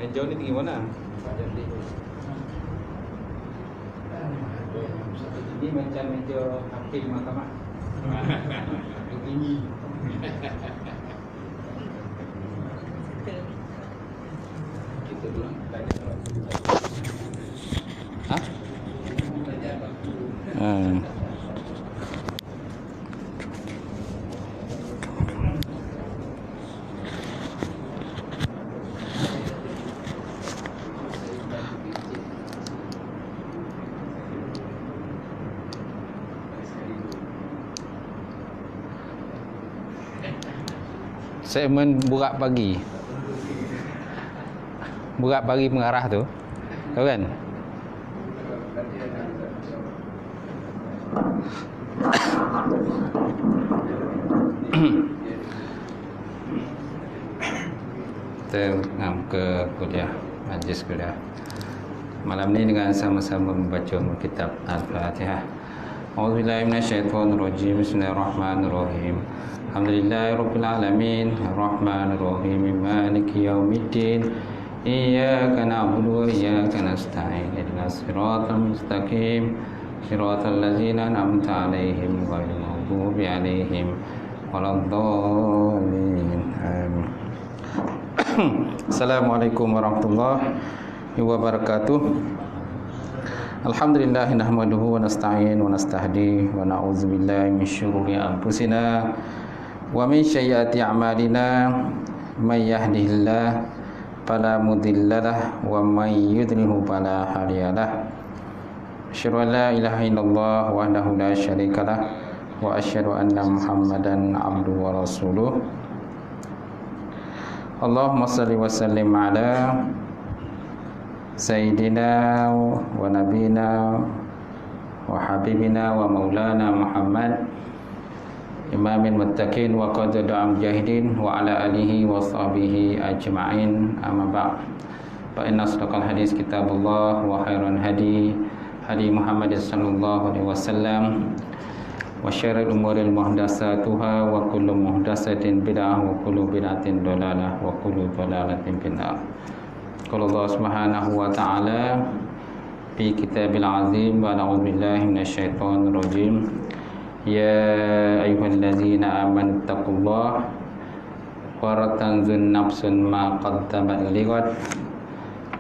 Meja ni tinggi mana? Ini macam meja hakim mahkamah. Tinggi. Kita dulu belajar. Ha? Segmen burak pagi. Burak pagi pengarah tu. Tahu kan? Kita ke kuliah, majlis kuliah malam ni dengan sama-sama membaca kitab Al-Fatihah. A'udzubillahi minasyaitonirrajim. Bismillahirrahmanirrahim. Alhamdulillahirabbil alamin, arrahmanirrahim, maliki yaumiddin. Iyyaka na'budu wa iyyaka nasta'in. Ihdinas siratal mustaqim. Siratal ladzina an'amta 'alaihim ghairil maghdubi 'alaihim waladdallin. Amin. Assalamualaikum warahmatullahi wabarakatuh. Alhamdulillah nahmaduhu wa nasta'in wa nastahdi wa na'udzubillahi min syururi anfusina wa min sayyiati a'malina. May yahdihillahu fala mudhillalah wa may yudlilhu fala hadiyalah. Asyhadu an la ilaha illallah wahdahu la syarikalah wa asyhadu anna Muhammadan abduhu wa rasuluh. Allahumma salli wa sallim ala Sayyidina wa Nabina wa Habibina wa Maulana Muhammad Imamil Muttaqin wa qadada'am jahidin wa ala alihi wa sahbihi ajma'in. Amma ba'd. Fa inna asdaqal hadis kitabullah wa khairan hadi Muhammad sallallahu alaihi wasallam wa syarrul umuri muhdatsatuha wa kullu muhdatsatin bid'ah wa kullu bid'atin dhalalah wa kullu dhalalatin finnar. Qala Allah Subhanahu wa ta'ala fi kitabil azim wa a'udzu billahi minasyaitonir rajim. Ya ayyuhallazina amanu taqullaha wa tanzur nafsun ma qaddamat lighad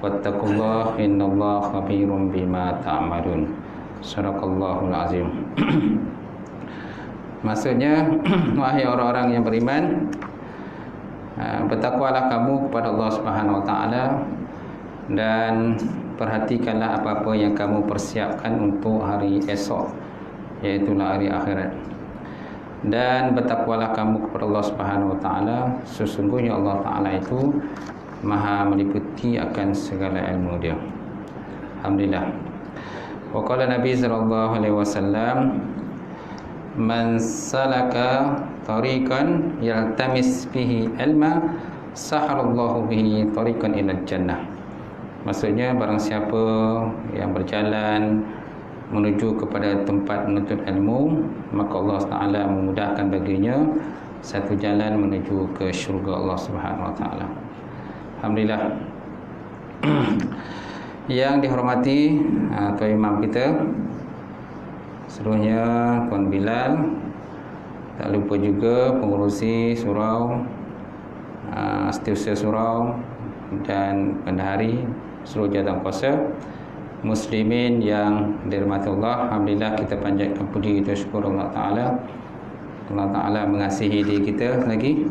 wattaqullaha innallaha khabirum bima ta'malun. Sadaqallahul azim. Maksudnya, wahai orang-orang yang beriman, bertakwalah kamu kepada Allah Subhanahu wa taala dan perhatikanlah apa-apa yang kamu persiapkan untuk hari esok, iaitu hari akhirat. Dan bertakwalah kamu kepada Allah Subhanahu wa taala, sesungguhnya Allah taala itu Maha meliputi akan segala ilmu Dia. Alhamdulillah. Wa qala Nabi sallallahu alaihi wasallam, man salaka tariqan yaltamis bihi ilma sahalallahu bihi tariqan ila jannah. Maksudnya, barang siapa yang berjalan menuju kepada tempat menuntut ilmu, maka Allah Taala memudahkan baginya satu jalan menuju ke syurga Allah Subhanahu wa taala. Alhamdulillah. Yang dihormati Tuan Imam kita, seluruhnya Tuan Bilal, tak lupa juga pengurusi surau, setiausaha surau dan bendahari, seluruh jawatan kuasa, muslimin yang dirahmati Allah. Alhamdulillah, kita panjatkan puji kita syukur Allah Ta'ala. Allah Ta'ala mengasihi diri kita lagi,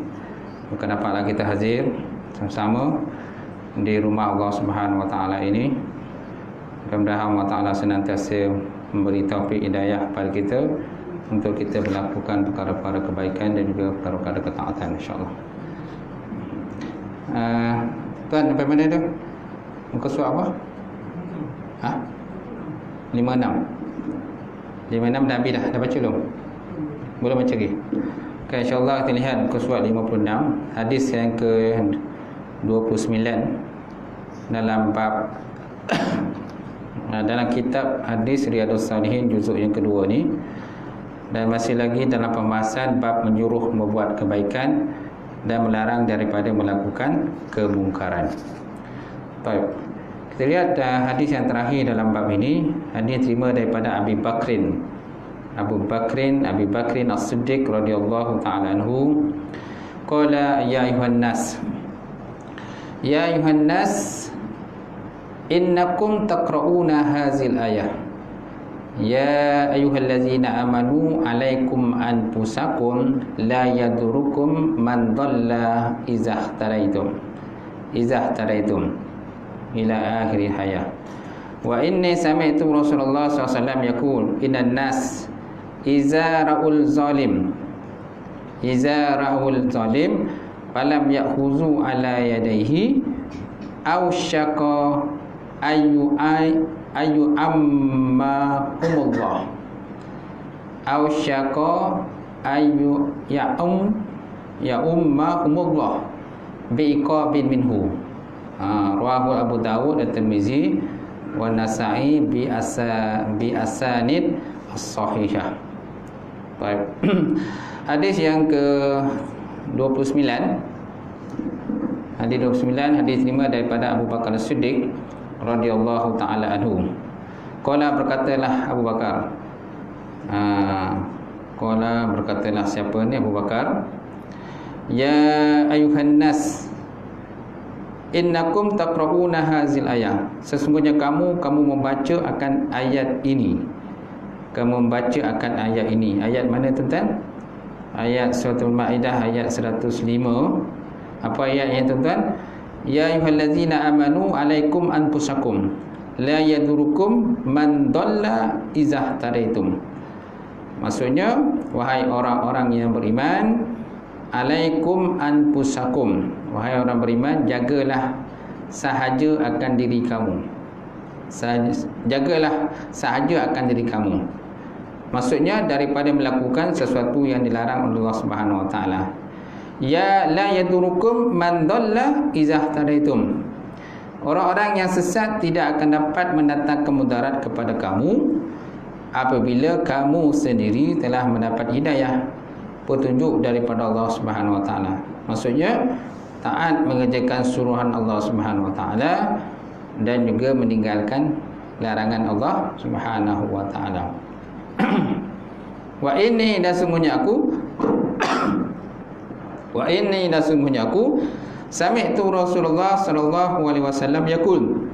bukan dapatlah kita hadir sama-sama di rumah Allah Subhanahu wa taala ini. Mudah-mudahan Allah Ta'ala senantiasa memberi taufik hidayah kepada kita untuk kita melakukan perkara-perkara kebaikan dan juga perkara-perkara ketaatan, insya-Allah. Tuan, sampai mana tu? Muka surat apa? 56 dah habis dah baca belum? Boleh baca lagi? Okay, insya-Allah kita lihat muka surat 56, hadis yang ke 29 dalam bab dalam kitab hadis Riyadhus Shalihin juzuk yang kedua ni, dan masih lagi dalam pembahasan bab menyuruh membuat kebaikan dan melarang daripada melakukan kemungkaran. Baik. Kita lihat hadis yang terakhir dalam bab ini. Hadis terima daripada Abi Bakrin As-Siddiq radhiyallahu ta'ala anhu. Qala ya ayuhan nas innakum taqra'una hazil ayah. Ya ayyuhallazina amanu alaikum anfusakum la yadurukum man dhalla idza ihtaraitum ila akhir hayah. Wa inni sami'tu Rasulullah sallallahu alaihi wasallam yaqul innan nas idza ra'ul zalim falam ya'khuzu ala yadayhi aw syaqa ayu ammahumullah aw syaqa ayu ummahumullah biiqabin minhu. Rawahu Abu Dawud dan Tirmizi wa Nasa'i bi asanid as-sahihah. Baik. Hadis yang ke-29. Hadis 29, hadis 5 daripada Abu Bakar As-Siddiq radhiyallahu taala anhu. Qala berkatalah Abu Bakar. Qala berkatalah siapa ni Abu Bakar? Ya ayuhan nas innakum taqra'una hazil ayah. Sesungguhnya kamu membaca akan ayat ini. Kamu membaca akan ayat ini. Ayat mana tuan-tuan? Ayat Suratul Maidah ayat 105. Apa ayatnya tuan-tuan? Ya ayyuhallazina amanu alaikum anfusakum la yadurukum man dhalla idza ihtaraitum. Maksudnya, wahai orang-orang yang beriman, alaikum anfusakum, wahai orang beriman, jagalah sahaja akan diri kamu. Jagalah sahaja akan diri kamu. Maksudnya daripada melakukan sesuatu yang dilarang oleh Allah Subhanahu Wa Taala. Ya la yadurukum man dhalla idza ihtaraitum. Orang-orang yang sesat tidak akan dapat mendatangkan mudarat kepada kamu apabila kamu sendiri telah mendapat hidayah, petunjuk daripada Allah Subhanahu Wa Taala. Maksudnya taat mengerjakan suruhan Allah Subhanahu Wa Taala dan juga meninggalkan larangan Allah Subhanahu Wa Taala. Wa inni dan sungguhnya aku sami'tu Rasulullah sallallahu alaihi wasallam yaqul.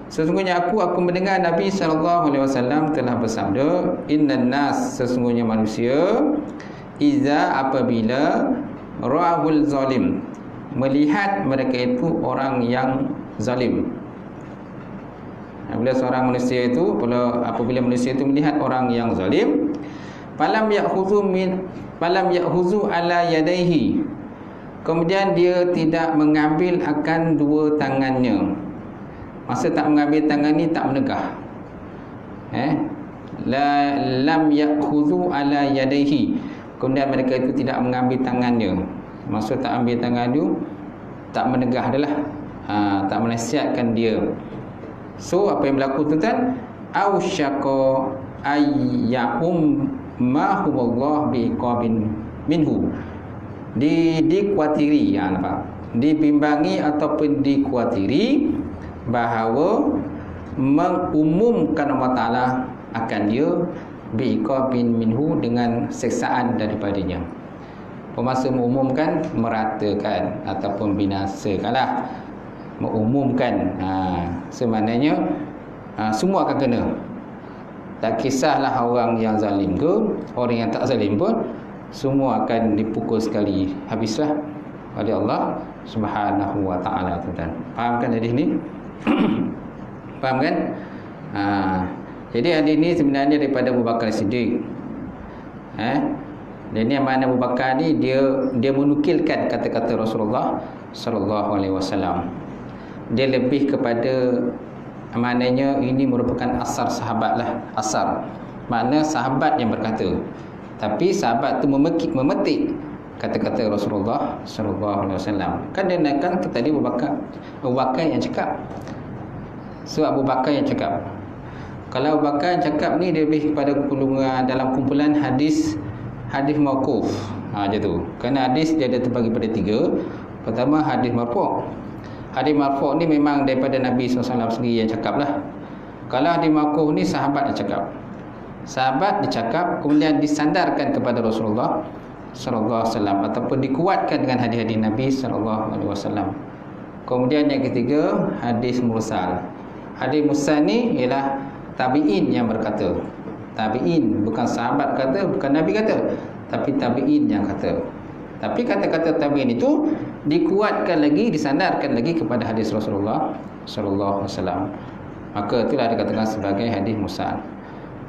Sesungguhnya aku mendengar Nabi sallallahu alaihi wasallam telah bersabda, innan nas, sesungguhnya manusia, iza apabila ra'ul zalim, melihat mereka itu orang yang zalim. Apabila seorang manusia itu, apabila manusia itu melihat orang yang zalim, falam ya'khuzu ala yadayhi, kemudian dia tidak mengambil akan dua tangannya. Masa tak mengambil tangan ni tak menegah. Lam ya'khuzu ala yadayhi, kemudian mereka itu tidak mengambil tangannya. Maksud tak ambil tangan dia, tak menegah adalah tak menasihatkan dia. So apa yang berlaku tuan-tuan? Ausyaqa ayyahumahumullah biiqabin minhu. Dikuatiri, nampak? Dibimbangi ataupun dikuatiri bahawa mengumumkan Allah Ta'ala akan dia biiqabin minhu, dengan seksaan daripadanya. Maksud mengumumkan, meratakan ataupun binasakanlah. Mengumumkan, sebenarnya semua akan kena. Tak kisahlah orang yang zalim ke, orang yang tak zalim pun, semua akan dipukul sekali, habislah oleh Allah Subhanahu Wa Ta'ala. Faham kan hadis ni? Faham kan? Jadi hadis ni sebenarnya daripada Abu Bakar Siddiq. Dan ni mana Abu Bakar ni dia menukilkan kata-kata Rasulullah sallallahu alaihi wasallam. Dia lebih kepada, maknanya ini merupakan asar sahabat lah. Asar makna sahabat yang berkata, tapi sahabat tu memetik kata-kata Rasulullah sallallahu alaihi wasallam. Kan dia naikkan tadi Abu Bakar yang cakap. So Abu Bakar yang cakap. Kalau Abu Bakar yang cakap ni dia lebih kepada dalam kumpulan hadis mauquf. Macam tu. Kerana hadis dia ada terbagi pada tiga. Pertama hadis marfu', Hadis marfu' ni memang daripada Nabi SAW sendiri yang cakap lah. Kalau hadis mauquf ni sahabat yang cakap. Sahabat dicakap kemudian disandarkan kepada Rasulullah sallallahu alaihi wasallam ataupun dikuatkan dengan hadis-hadis Nabi sallallahu alaihi wasallam. Kemudian yang ketiga, hadis mursal. Hadis mursal ni ialah tabi'in yang berkata. Tabi'in, bukan sahabat kata, bukan Nabi kata, tapi tabi'in yang kata. Tapi kata-kata tabi'in itu dikuatkan lagi, disandarkan lagi kepada hadis Rasulullah sallallahu alaihi wasallam. Maka itulah dikatakan sebagai hadis mursal.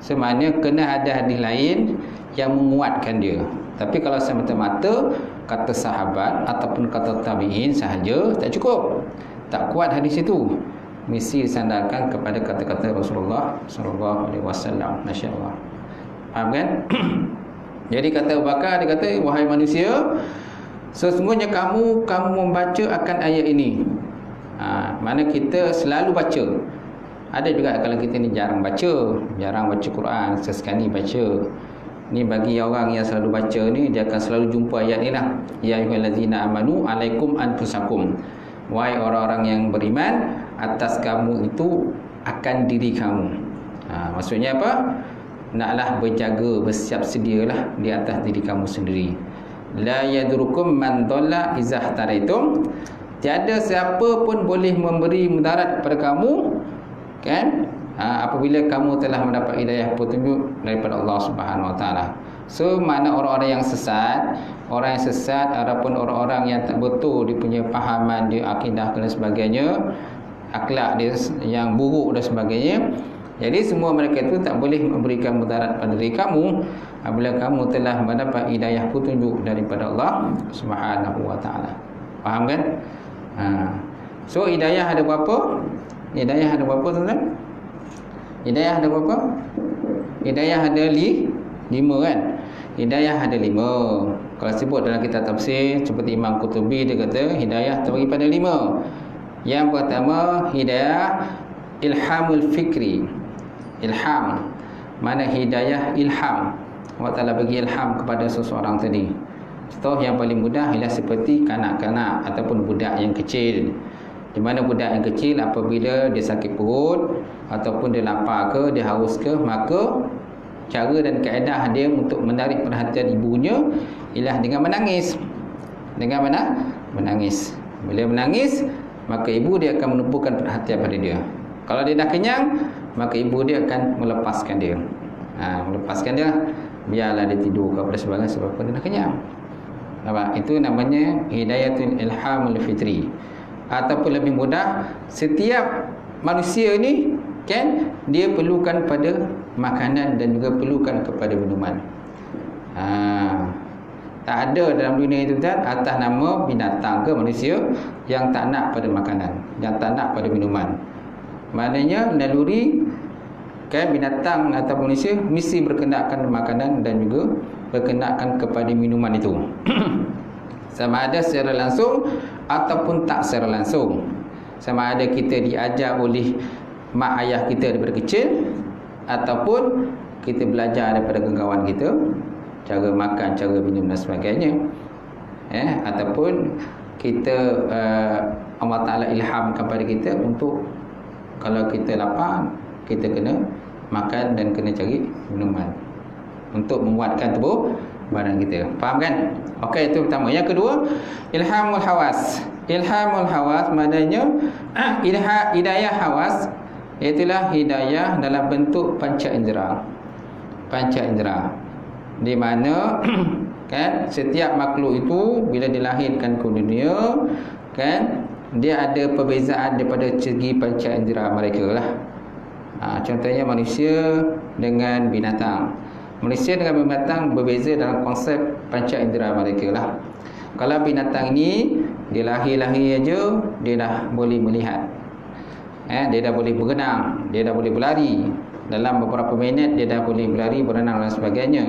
Sebenarnya kena ada hadis lain yang menguatkan dia. Tapi kalau semata-mata kata sahabat ataupun kata tabi'in sahaja tak cukup. Tak kuat hadis itu. Mesti disandarkan kepada kata-kata Rasulullah sallallahu alaihi wasallam. Masya-Allah. Faham kan? Jadi kata Abu Bakar, dia kata, wahai manusia, sesungguhnya kamu membaca akan ayat ini. Mana kita selalu baca. Ada juga kalau kita ni jarang baca Quran, sesekali baca. Ni bagi orang yang selalu baca ni, dia akan selalu jumpa ayat ni lah. Ya ayyuhallazina amanu alaikum anfusakum. Wahai orang-orang yang beriman, atas kamu itu akan diri kamu. Maksudnya apa? Naklah berjaga, bersiap sedialah di atas diri kamu sendiri. La yadurukum man dhalla izah taraitum. Tiada siapa pun boleh memberi mudarat kepada kamu, kan? Apabila kamu telah mendapat hidayah petunjuk daripada Allah Subhanahu Wa Taala. So mana orang-orang yang sesat, ataupun orang-orang yang tak betul dia punya pahaman dia, akidah dan sebagainya, akhlak dia yang buruk dan sebagainya. Jadi semua mereka itu tak boleh memberikan mudarat pada diri kamu apabila kamu telah mendapat hidayah petunjuk daripada Allah Subhanahu Wa Taala. Faham kan? So hidayah ada berapa? Hidayah ada berapa tuan-tuan? Hidayah ada berapa? Hidayah ada 5 kan? Hidayah ada 5. Kalau sebut dalam kitab tafsir seperti Imam Qurtubi, dia kata hidayah terbagi pada 5. Yang pertama, hidayah ilhamul fikri. Ilham. Mana hidayah ilham. Allah Ta'ala bagi ilham kepada seseorang tadi. Contoh yang paling mudah ialah seperti kanak-kanak ataupun budak yang kecil. Di mana budak yang kecil apabila dia sakit perut ataupun dia lapar ke, dia haus ke, maka cara dan kaedah dia untuk menarik perhatian ibunya ialah dengan menangis. Dengan mana? Menangis. Bila menangis, maka ibu dia akan menumpukan perhatian pada dia. Kalau dia dah kenyang, maka ibu dia akan melepaskan dia. Melepaskan dia, biarlah dia tidur kepada sebagainya sebab dia dah kenyang. Nampak? Itu namanya hidayatul ilhamul fitri. Ataupun lebih mudah, setiap manusia ni kan dia perlukan pada makanan dan juga perlukan kepada minuman. Tak ada dalam dunia itu kan atas nama binatang ke manusia yang tak nak pada makanan, yang tak nak pada minuman. Maknanya naluri kan binatang atau manusia mesti berkenaan makanan dan juga berkenaan kepada minuman itu. Sama ada secara langsung ataupun tak secara langsung. Sama ada kita diajar oleh mak ayah kita daripada kecil ataupun kita belajar daripada kawan kita cara makan, cara minum dan sebagainya. Ataupun kita Allah Ta'ala ilhamkan pada kita untuk kalau kita lapar, kita kena makan dan kena cari minuman untuk menguatkan tubuh badan kita. Faham kan? Okey, itu pertama. Yang kedua, ilhamul hawas. Ilhamul hawas maknanya hidayah hawas, iaitulah hidayah dalam bentuk panca indera. Panca indera. Di mana kan setiap makhluk itu bila dilahirkan ke dunia kan dia ada perbezaan daripada segi panca indera mereka lah. Contohnya manusia dengan binatang. Manusia dengan binatang berbeza dalam konsep panca indera mereka lah. Kalau binatang ni dia lahir-lahir aja dia dah boleh melihat. Dia dah boleh berenang, dia dah boleh berlari. Dalam beberapa minit dia dah boleh berlari, berenang dan sebagainya.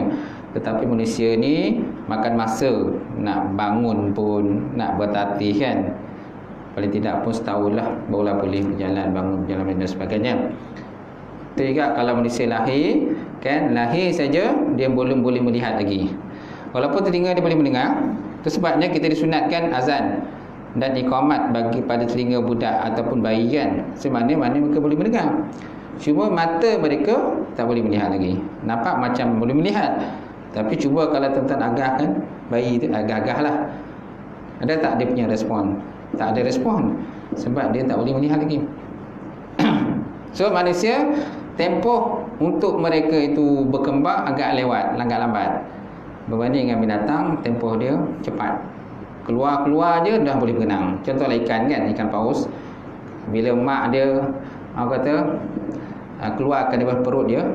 Tetapi manusia ni makan masa, nak bangun pun, nak bertatih kan. Paling tidak pun setahun lah barulah boleh berjalan, bangun, berjalan dan sebagainya. Itu juga kalau manusia lahir kan, lahir saja dia belum boleh melihat lagi. Walaupun telinga dia boleh mendengar. Itu sebabnya kita disunatkan azan. dan iqamat bagi pada telinga budak ataupun bayi kan, semana-mana mereka boleh mendengar. Cuma mata mereka tak boleh melihat lagi. Nampak macam boleh melihat, tapi cuba kalau tuan-tuan agahkan bayi tu, agah-agah lah, ada tak dia punya respon? Tak ada respon, sebab dia tak boleh melihat lagi. So manusia, tempoh untuk mereka itu berkembang agak lambat berbanding dengan binatang. Tempoh dia cepat. Keluar je dah boleh berenang. Contohlah ikan kan, ikan paus, bila mak dia keluarkan daripada perut dia,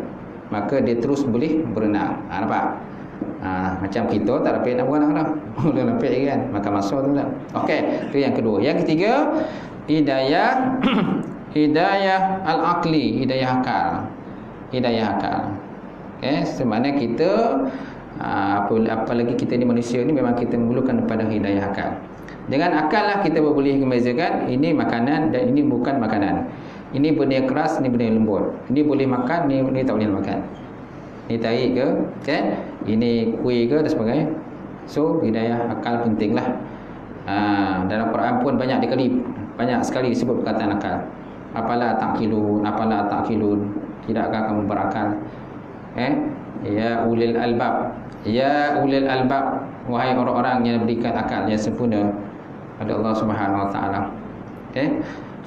maka dia terus boleh berenang. Nampak? Macam kita tak dapat nak berenang dah. Boleh dapat kan, makan masa tu dah. Okey, itu yang kedua. Yang ketiga, hidayah hidayah al-aqli, hidayah akal. Okey, semana kita apalagi kita ni manusia ni, memang kita memerlukan kepada hidayah akal. Dengan akal lah kita boleh membezakan ini makanan dan ini bukan makanan. Ini benda yang keras, ini benda yang lembut. Ini boleh makan, ini tak boleh makan. Ini tarik ke, kan? Ini kuih ke dan sebagainya. So hidayah akal pentinglah. Dalam Quran pun banyak sekali disebut perkataan akal. Apalah taqilun, tidakkah kamu berakal? Ya ulil albab, wahai orang-orang yang diberikan akal yang sempurna pada Allah Subhanahu Wa Taala.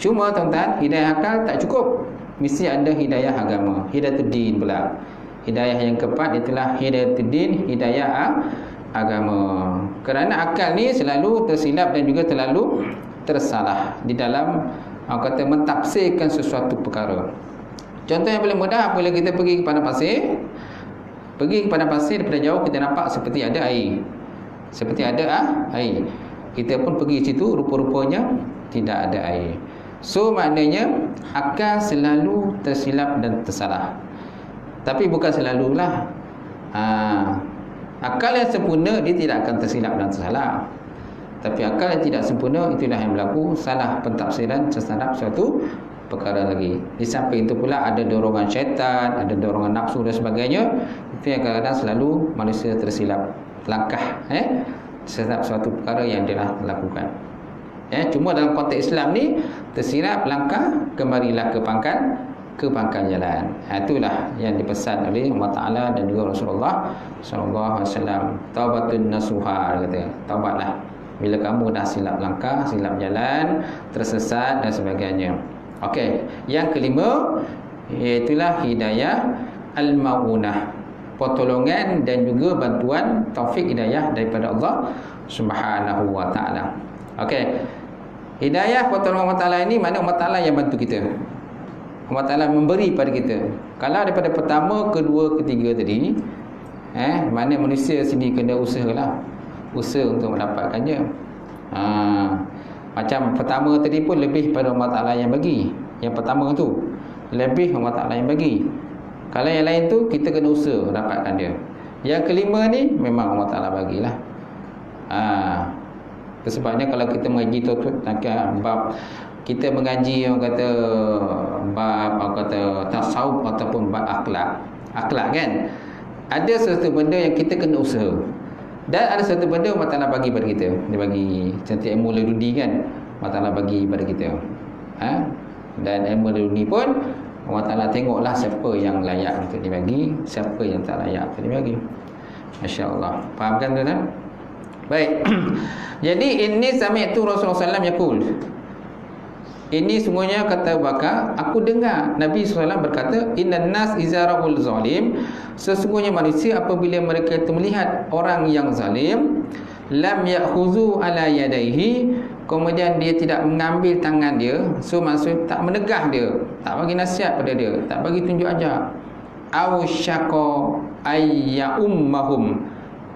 Cuma tuan-tuan, hidayah akal tak cukup, mesti ada hidayah agama, hidayatul pula. Hidayah yang keempat itulah hidayatul hidayah agama. Kerana akal ni selalu tersilap dan juga terlalu tersalah di dalam mentafsirkan sesuatu perkara. Contoh yang paling mudah, apabila kita pergi ke padang pasir, daripada jauh kita nampak seperti ada air. Kita pun pergi situ, rupa-rupanya tidak ada air. So maknanya akal selalu tersilap dan tersalah. Tapi bukan selalulah. Akal yang sempurna dia tidak akan tersilap dan tersalah. Tapi akal yang tidak sempurna, itulah yang berlaku salah pentafsiran terhadap suatu perkara lagi. Di samping itu pula ada dorongan syaitan, ada dorongan nafsu dan sebagainya. Itu yang kadang-kadang selalu manusia tersilap langkah terhadap suatu perkara yang dia lakukan. Cuma dalam konteks Islam ni, tersilap langkah, kembalilah ke pangkal jalan. Itulah yang dipesan oleh Allah Ta'ala dan juga Rasulullah SAW. Taubatun nasuha, kata, taubatlah bila kamu dah silap langkah, silap jalan, tersesat dan sebagainya. Okey, yang kelima, iaitulah hidayah al-ma'unah, pertolongan dan juga bantuan, taufik hidayah daripada Allah Subhanahu Wa Ta'ala. Okey, hidayah pertolongan Allah Ta'ala ini, mana Allah Ta'ala yang bantu kita, Allah Ta'ala memberi pada kita. Kalau daripada pertama, kedua, ketiga tadi, mana manusia sini kena usaha untuk mendapatkannya. Macam pertama tadi pun lebih pada Allah Ta'ala yang bagi. Yang pertama tu lebih Allah Ta'ala yang bagi. Kalau yang lain tu kita kena usaha dapatkan dia. Yang kelima ni memang Allah Ta'ala bagilah. Sebabnya kalau kita mengaji bab, kita mengaji bab tasawuf ataupun bab akhlak kan, ada sesuatu benda yang kita kena usaha. Dan ada satu benda Allah Ta'ala bagi pada kita. Dia bagi cantik ilmu laduni kan, Allah Ta'ala bagi pada kita. Dan ilmu laduni pun Allah Ta'ala tengoklah siapa yang layak untuk dibagi, siapa yang tak layak untuk dibagi. Masya Allah. Faham kan tuan-tuan? Baik. Jadi ini sami'tu Rasulullah SAW yaqul. Ini semuanya kata Bakar, aku dengar Nabi SAW berkata, innan nas izarahul zalim, sesungguhnya manusia apabila mereka itu melihat orang yang zalim, lam ya'khuzu ala yadaihi, kemudian dia tidak mengambil tangan dia. So maksud tak menegah dia, tak bagi nasihat pada dia, tak bagi tunjuk ajar. Aw syaqa ayyummahum,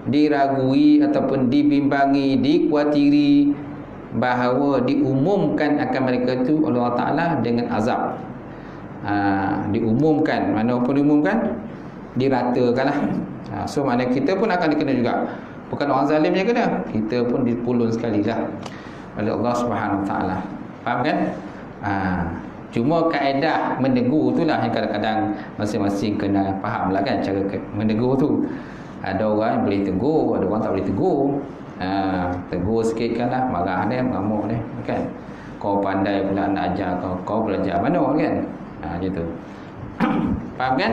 diragui ataupun dibimbangi, dikhawatiri bahawa diumumkan akan mereka itu oleh Allah Ta'ala dengan azab. Diumumkan, mana pun diumumkan, diratakanlah. So maknanya kita pun akan dikena juga. Bukan orang zalim yang kena, kita pun dipulun sekali lah oleh Allah Subhanahu Wa Ta'ala. Faham kan? Cuma kaedah menegur itulah yang kadang-kadang masing-masing kena faham lah kan, cara menegur tu. Ada orang yang boleh tegur, ada orang tak boleh tegur. Tegur sikit kan lah, marah dia, mengamuk dia kan. Kau pandai pula nak ajar kau belajar mana kan. Gitu. Faham kan?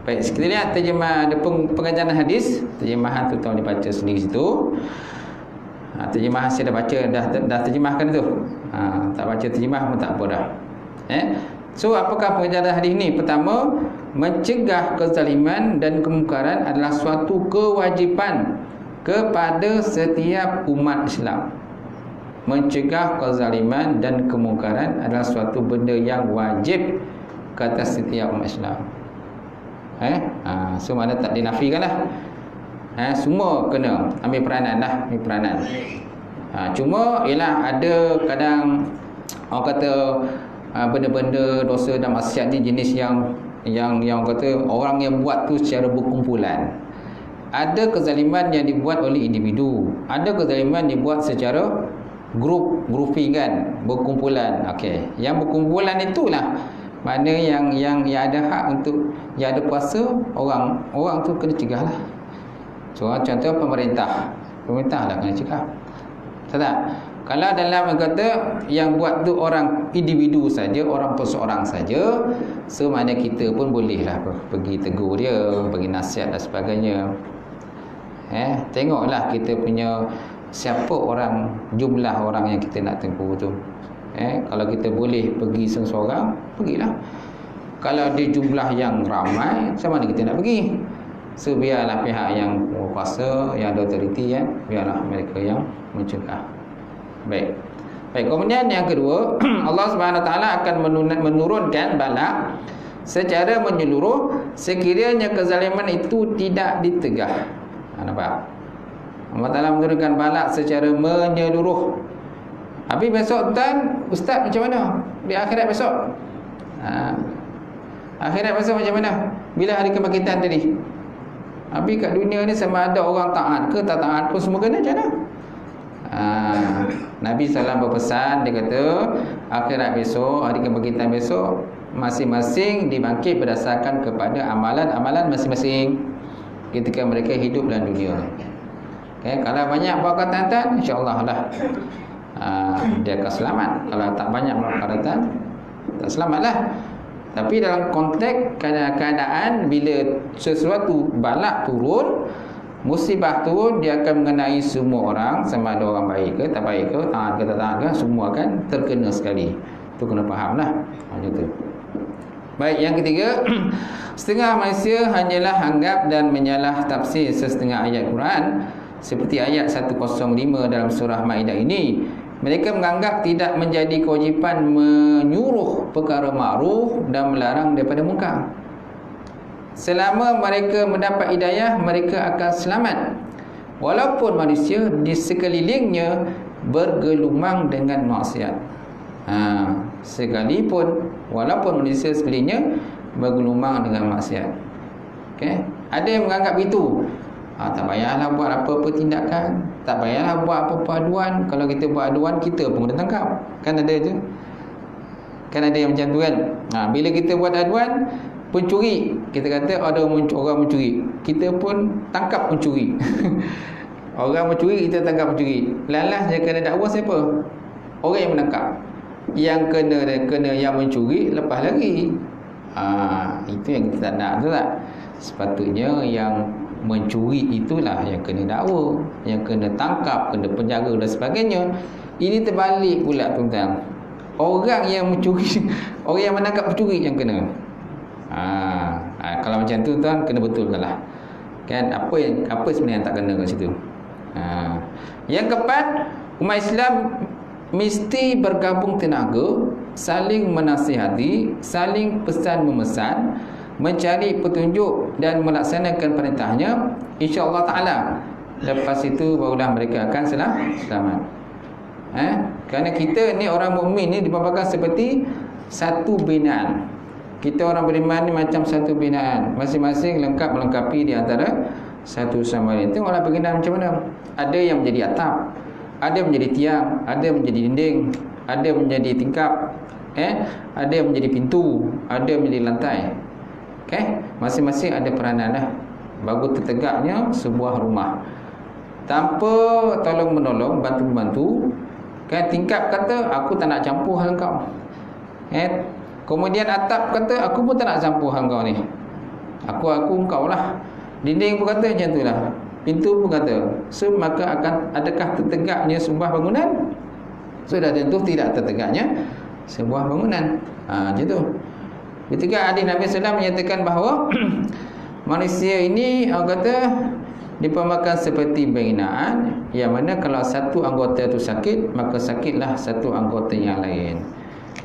Baik, kita lihat terjemah, ada pengajaran hadis. Terjemahan tu tolong dibaca sendiri situ. Terjemahan saya dah baca, dah terjemahkan tu. Tak baca terjemah pun tak apa dah. So apakah pengajaran hadis ni? Pertama, mencegah kezaliman dan kemungkaran adalah suatu kewajipan kepada setiap umat Islam. Mencegah kezaliman dan kemungkaran adalah suatu benda yang wajib ke atas setiap umat Islam. So mana tak dinafikan lah. Semua kena ambil peranan lah, ambil peranan. Cuma ialah ada kadang orang kata benda-benda dosa dan maksiat ni jenis yang kata orang yang buat tu secara berkumpulan. Ada kezaliman yang dibuat oleh individu, ada kezaliman dibuat secara grouping kan, berkumpulan. Okey, yang berkumpulan itulah mana yang ada hak untuk, yang ada kuasa, orang tu kena cegah lah. So contoh pemerintah lah kena cegah. Tak? Kalau dalam kata yang buat tu orang individu saja, orang perseorang saja, so mana kita pun bolehlah pergi tegur dia, bagi nasihat dan sebagainya. Tengoklah kita punya siapa orang, jumlah orang yang kita nak tegur tu. Kalau kita boleh pergi seorang, pergilah. Kalau dia jumlah yang ramai, macam mana kita nak pergi? So biarlah pihak yang berkuasa, yang ada autoriti, biarlah mereka yang mencegah. Baik, kemudian yang kedua, Allah Subhanahu Wa Taala akan menurunkan bala secara menyeluruh sekiranya kezaliman itu tidak ditegah. Nampak? Allah Ta'ala menurunkan balak secara menyeluruh. Habis besok Ustaz macam mana? Di akhirat besok? Akhirat besok macam mana? Bila hari kebangkitan tadi? Habis kat dunia ni sama ada orang taat ke tak taat pun semua kena macam mana? Nabi SAW berpesan, dia kata akhirat besok, hari kebangkitan besok, masing-masing dibangkit berdasarkan kepada amalan-amalan masing-masing ketika mereka hidup dalam dunia. Kalau banyak buat ketaatan, insya-Allah lah dia akan selamat. Kalau tak banyak buat ketaatan, tak selamat lah. Tapi dalam konteks keadaan bila sesuatu balak turun, musibah turun, dia akan mengenai semua orang, sama ada orang baik ke tak baik ke, taat ke tak taat ke, semua akan terkena sekali. Itu kena faham lah. Macam tu. Baik, yang ketiga, setengah manusia hanyalah anggap dan menyalah tafsir setengah ayat Quran, seperti ayat 105 dalam surah Maidah ini. Mereka menganggap tidak menjadi kewajipan menyuruh perkara ma'ruf dan melarang daripada munkar. Selama mereka mendapat hidayah, mereka akan selamat. Walaupun manusia di sekelilingnya bergelumang dengan maksiat. Sekalipun walaupun manusia sekelilingnya bergelumang dengan maksiat. Ada yang menganggap itu. Tak payahlah buat apa-apa tindakan, tak payahlah buat apa-apa aduan. Kalau kita buat aduan, kita pun kena tangkap. Kan ada je. Kan ada yang macam tu kan. Bila kita buat aduan, pencuri, kita kata ada orang mencuri, kita pun tangkap pencuri. Orang mencuri, kita tangkap pencuri. Lalas dia kena dakwa siapa? Orang yang menangkap. Yang kena yang mencuri lepas lagi. Itu yang kita tak nak, tu tak? Sepatutnya yang mencuri itulah yang kena dakwa, yang kena tangkap, kena penjara dan sebagainya. Ini terbalik pula tuan-tuan. Orang yang mencuri, orang yang menangkap pencuri yang kena. Kalau macam tu tuan, kena betulkan lah. Kan apa sebenarnya yang tak kena kat situ. Yang keempat, umat Islam mesti bergabung tenaga, saling menasihati, saling pesan memesan, mencari petunjuk dan melaksanakan perintahnya, insya-Allah taala. Lepas itu barulah mereka akan selamat. Kerana kita ni orang mukmin ni dipaparkan seperti satu binaan. Kita orang beriman ni macam satu binaan, masing-masing lengkap melengkapi di antara satu sama lain. Tengoklah binaan macam mana. Ada yang menjadi atap, ada yang menjadi tiang, ada yang menjadi dinding, ada yang menjadi tingkap, ada yang menjadi pintu, ada yang menjadi lantai. Masing-masing ada peranan lah. Bagus tertegaknya sebuah rumah. tanpa tolong menolong, bantu-bantu, kan, tingkap kata aku tak nak campur hal kau. Kemudian atap kata aku pun tak nak campur hal kau ni. Aku engkau lah. Dinding pun kata macam tu lah. Pintu pun kata. So maka adakah tertegaknya sebuah bangunan? Sudah tentu tidak tertegaknya sebuah bangunan. Macam tu. Ketika hadis Nabi SAW menyatakan bahawa manusia ini, orang kata, diperumpamakan seperti binaan, yang mana kalau satu anggota itu sakit, maka sakitlah satu anggota yang lain.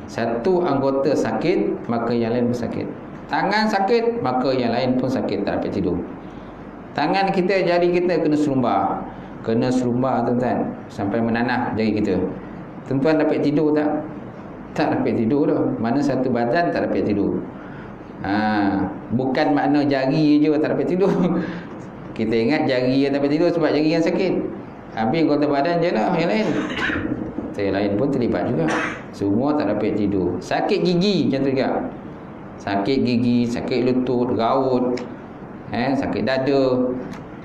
Satu anggota sakit, maka yang lain pun sakit. Tangan sakit, maka yang lain pun sakit, tak dapat tidur. Tangan kita, jari kita kena serumbar. Kena serumbar, tuan-tuan, sampai menanah jari kita. Tuan-tuan dapat tidur tak? Tak dapat tidur dah. Mana satu badan tak dapat tidur. Bukan makna jari je tak dapat tidur. Kita ingat jari yang tak dapat tidur sebab jari yang sakit. Habis anggota badan je lah yang lain. Yang lain pun terlibat juga. Semua tak dapat tidur. Sakit gigi macam tu juga. Sakit gigi, sakit lutut, raut, sakit dada,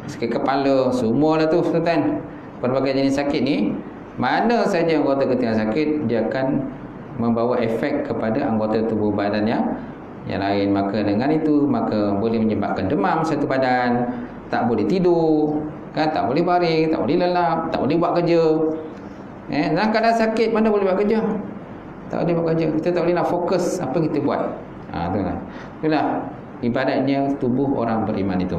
sakit kepala, semualah tu, tuan-tuan. Pelbagai jenis sakit ni, mana saja anggota kita yang sakit, dia akan membawa efek kepada anggota tubuh badan yang lain. Maka dengan itu, maka boleh menyebabkan demam satu badan, tak boleh tidur, kan, tak boleh baring, tak boleh lelap, tak boleh buat kerja. Dalam keadaan sakit, mana boleh buat kerja? Tak boleh buat kerja. Kita tak boleh nak fokus apa kita buat. Itulah ibadatnya tubuh orang beriman itu.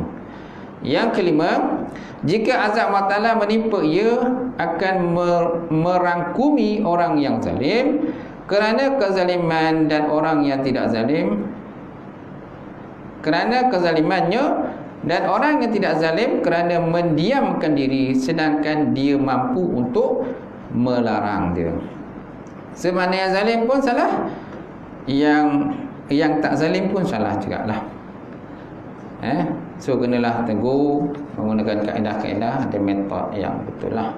Yang kelima, jika azab Allah Ta'ala menimpa ia, akan merangkumi orang yang zalim kerana kezaliman, dan orang yang tidak zalim kerana kezalimannya, dan orang yang tidak zalim kerana mendiamkan diri, sedangkan dia mampu untuk melarang dia. Semana yang zalim pun salah, yang tak zalim pun salah jugalah. So kenalah teguh menggunakan kaedah-kaedah dan metod yang betul lah.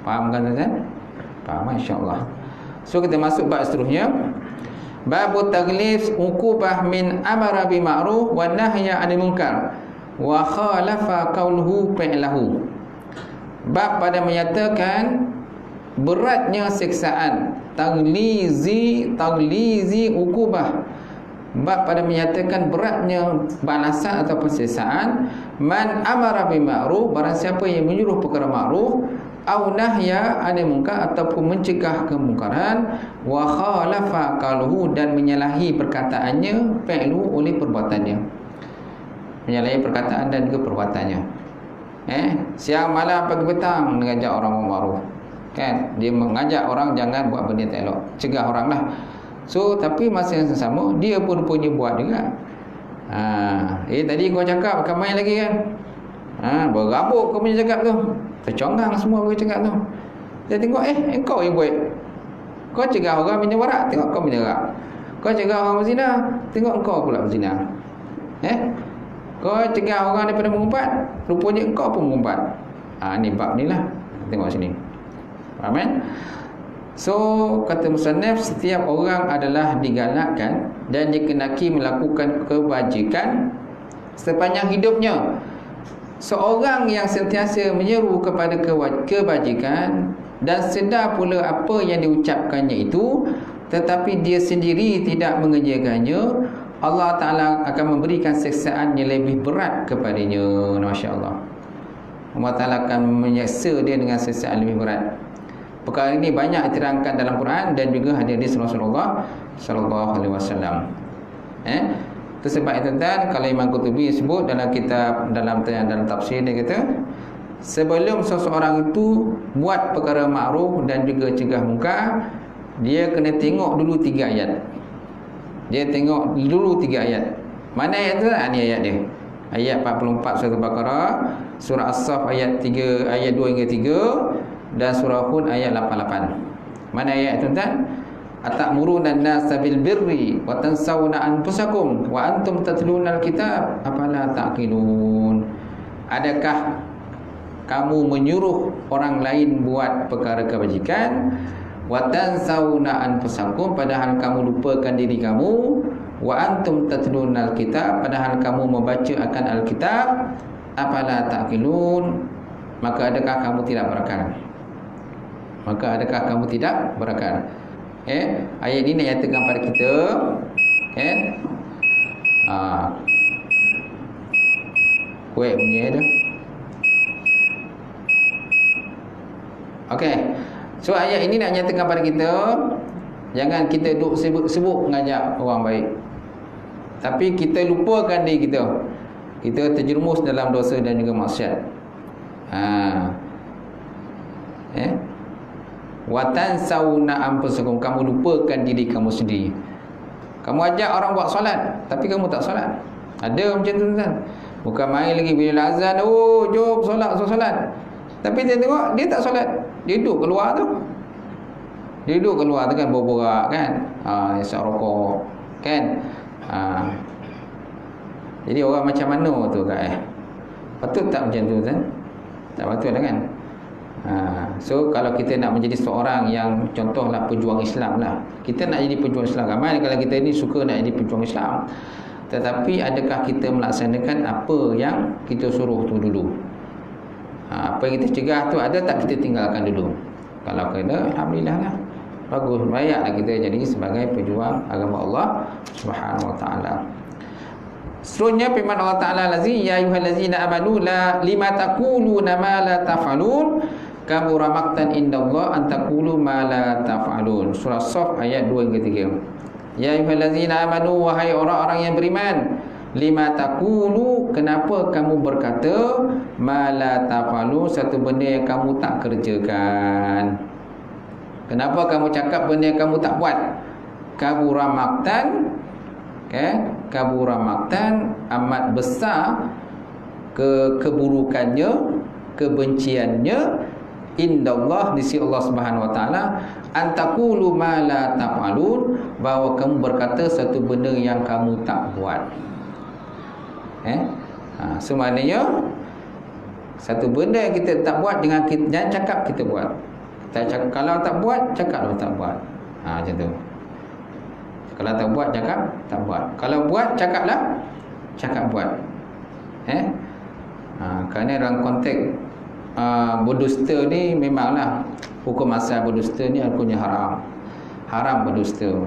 Faham kan, tuan-tuan? Faham, insya-Allah. So kita masuk bab seterusnya. Babut taglif uqubah min amara bi ma'ruf wa nahya 'anil munkar wa khalafa qawluhu fi'lahu. Bab pada menyatakan beratnya siksaan, taglizi uqubah. Bab pada menyatakan beratnya balasan atau siksaan man amara bi ma'ruf, barang siapa yang menyuruh perkara ma'ruf, au nahya 'anil munkar, ataupun mencegah kemungkaran, wa khalafa qaluhu, dan menyalahi perkataannya, fi'lu, oleh perbuatannya. Menyalahi perkataan dan juga perbuatannya. Siang malam pagi petang mengajak orang ma'ruf, kan, dia mengajak orang jangan buat benda tak elok, cegah orang lah. So tapi masa yang sama dia pun punya buat juga. Tadi kau cakap akan main lagi kan, berabuk kau punya cakap tu, terconggang semua kau cakap tu. Dia tengok engkau yang buat. Kau cegah orang minum warak, tengok kau minum warak. Kau cegah orang berzina, tengok engkau pula berzina. Kau cegah orang daripada mengumpat, rupanya engkau pun mengumpat. Ni bab ni lah. Tengok sini. Faham kan? So kata musannaf, setiap orang adalah digalakkan dan dikenaki melakukan kebajikan sepanjang hidupnya. Seorang yang sentiasa menyeru kepada kebajikan dan sedar pula apa yang diucapkannya itu, tetapi dia sendiri tidak mengerjakannya, Allah Ta'ala akan memberikan siksaan yang lebih berat kepadanya. Masya Allah. Allah Ta'ala akan menyeksa dia dengan siksaan lebih berat. Perkara ini banyak diterangkan dalam Quran dan juga hadis Rasulullah sallallahu alaihi wasallam. Itu sebab itu, tuan, kalau Imam Qurtubi sebut dalam kitab, dalam tafsir dia kata, sebelum seseorang itu buat perkara ma'ruf dan juga cegah munkar, dia kena tengok dulu 3 ayat. Dia tengok dulu 3 ayat. Mana ayat tu? Ni ayat dia. Ayat 44 surah Al-Baqarah, surah As-Saff ayat 3, ayat 2 hingga 3, dan surah Hud ayat 88. Mana ayat tu, tuan? Atamuruna an-nasa bil birri wa tansawna anfusakum wa antum tatluna al-kitab afala taqilun. Adakah kamu menyuruh orang lain buat perkara kebajikan, wa tansawna anfusakum, padahal kamu lupakan diri kamu, wa antum tatluna al-kitab, padahal kamu membaca akan al-kitab, afala taqilun, maka adakah kamu tidak berakal? Maka adakah kamu tidak berakal? Ayat ini nak nyatakan pada kita, kuih bunyi tu. Okey. So ayat ini nak nyatakan pada kita, jangan kita duk sibuk-sibuk mengajak orang baik, tapi kita lupakan diri kita. Kita terjerumus dalam dosa dan juga maksiat. Watan sauna anfusakum, kamu lupakan diri kamu sendiri. Kamu ajak orang buat solat, tapi kamu tak solat. Ada macam tu kan? Bukan main lagi bila azan, jom solat. Tapi dia tengok dia tak solat, dia duduk keluar tu. Dia duduk keluar tu kan, borak kan, isap rokok kan. Jadi orang macam mana tu kan? Patut tak macam tu kan? Tak patut lah kan? So kalau kita nak menjadi seorang yang contohlah pejuang Islam lah, kita nak jadi pejuang Islam. Ramai kalau kita ni suka nak jadi pejuang Islam, tetapi adakah kita melaksanakan apa yang kita suruh tu dulu? Apa yang kita cegah tu ada tak kita tinggalkan dulu? Kalau kena, alhamdulillah lah, bagus, layaklah kita jadi sebagai pejuang agama Allah Subhanahu wa taala. Seterusnya firman Allah Taala lazi, ya ayyuhallazina amanu la lima taquluna ma la taf'alun kabura maqtan indallah an taqulu ma la taf'alun. Surah Shaf ayat 2 hingga 3. Ya ayyuhallazina amanu, wahai orang-orang yang beriman, lima taqulu, kenapa kamu berkata ma la taf'alun, satu benda yang kamu tak kerjakan. Kenapa kamu cakap benda yang kamu tak buat? Kabura maqtan, kabura maqtan, amat besar keburukannya, kebenciannya, indallah, di sisi Allah Subhanahu wa taala, antaqulu ma la taf'alun, bahawa kamu berkata satu benda yang kamu tak buat. So maknanya satu benda yang kita tak buat, dengan kita jangan cakap kita buat. Kita cakap, kalau tak buat, cakaplah tak buat. Macam tu. Kalau tak buat, cakap tak buat. Kalau buat, cakaplah cakap buat. Kerana dalam konteks berdusta ni, memanglah hukum asal berdusta ni hukumnya haram. Haram berdusta.